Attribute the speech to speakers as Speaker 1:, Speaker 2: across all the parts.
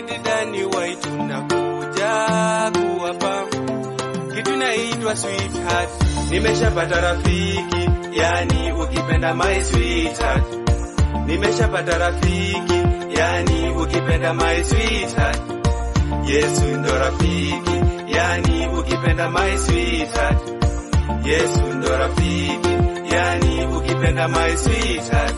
Speaker 1: David Dani White tunakuja kuwapa kitu naitwa sweetheart. Nimeshapata rafiki, yani ukipenda my sweetheart. Nimeshapata rafiki, yani ukipenda my sweetheart. Yesu ndo rafiki, yani ukipenda my sweetheart. Yesu ndo rafiki, yani ukipenda my sweetheart.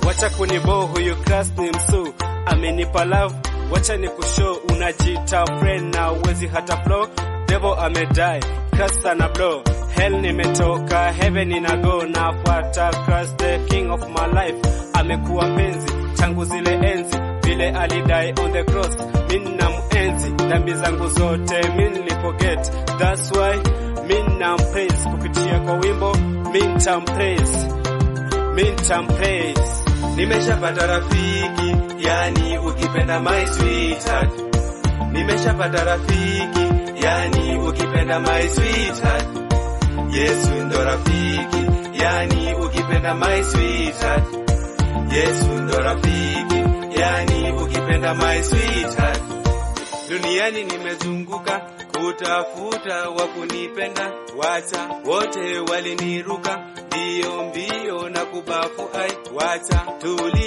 Speaker 2: Wacha kuniboo huyu crush ni msu, amenipa love, wacha nikushow. Unajita friend na uwezi hata flow, devil amedai, crush sana blow. Hell nimetoka, heaven inago, nafuata crush the king of my life. Amekuwa mpenzi, tangu zile enzi, vile alidai on the cross, mimi namuenzi. Dhambi zangu zote mimi niliforget, that's why mimi nampraise. Kupitia kwa wimbo mimi nitampraise, mimi nitampraise.
Speaker 1: Nimeshapata rafiki, yani ukipenda my sweetheart. Nimeshapata rafiki, yani ukipenda my sweetheart. Yesu ndo rafiki, yani ukipenda my sweetheart. Yesu ndo rafiki, yani ukipenda my sweetheart. Duniani nimezunguka kutafuta wa kunipenda, wacha wote waliniruka, mbio mbio na kubafu ai, wacha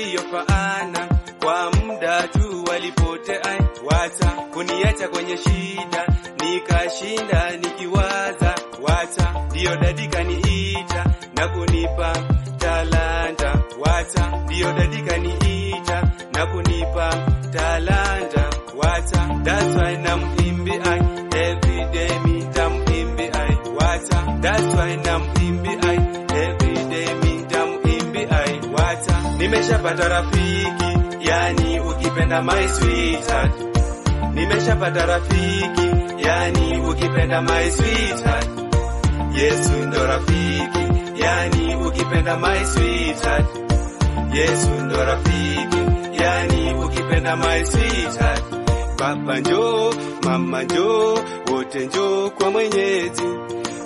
Speaker 1: tuliofaana kwa muda tu walipote ai, wacha kuniacha kwenye shida nikashinda nikiwaza, wacha ndio dadika niita na kunipa talanta, wacha ndio dadika niita na kunipa talanta, wacha that's why namimbi ai, every day mi tamimbi ai, wacha that's why namimbi ai, every day mi tamimbi ai, wacha. Nimeshapata rafiki, yani ukipenda my sweetheart. Nimeshapata rafiki, yani ukipenda my sweetheart. Yesu ndo rafiki, yani ukipenda my sweetheart. Yesu ndo rafiki, yani ukipenda my sweetheart. Baba njoo, mama njoo, wote njoo kwa Mwenyezi.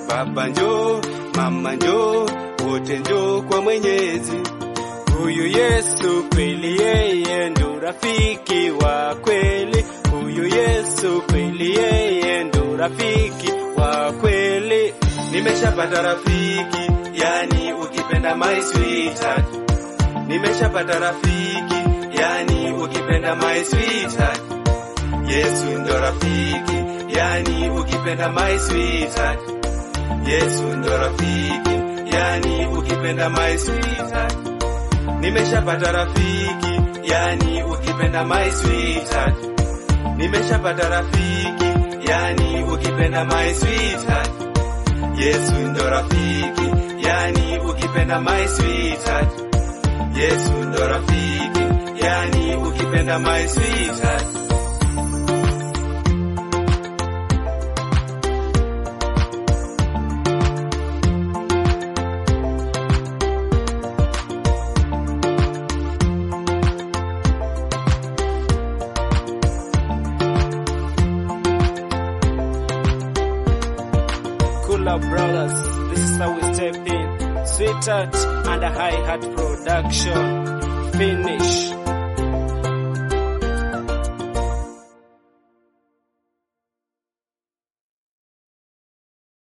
Speaker 1: Baba njoo, mama njoo, wote njoo kwa Mwenyezi.
Speaker 2: Huyu Yesu kweli, yeye ndo rafiki wa kweli. Huyu Yesu kweli, yeye ndo rafiki wa kweli.
Speaker 1: Nimeshapata rafiki, yani ukipenda my sweetheart. Nimeshapata rafiki, yani ukipenda my sweetheart. Yesu ndo rafiki, yani ukipenda my sweetheart. Yesu ndo rafiki, yani ukipenda my sweetheart. Nimeshapata rafiki, yani ukipenda my sweetheart. Nimeshapata rafiki, yani ukipenda my sweetheart. Yesu ndo rafiki, yani ukipenda my sweetheart. Yesu ndo rafiki, yani ukipenda my sweetheart.
Speaker 2: Brothers, this is how we step in. Sweetheart and a hi-hat production. Finish.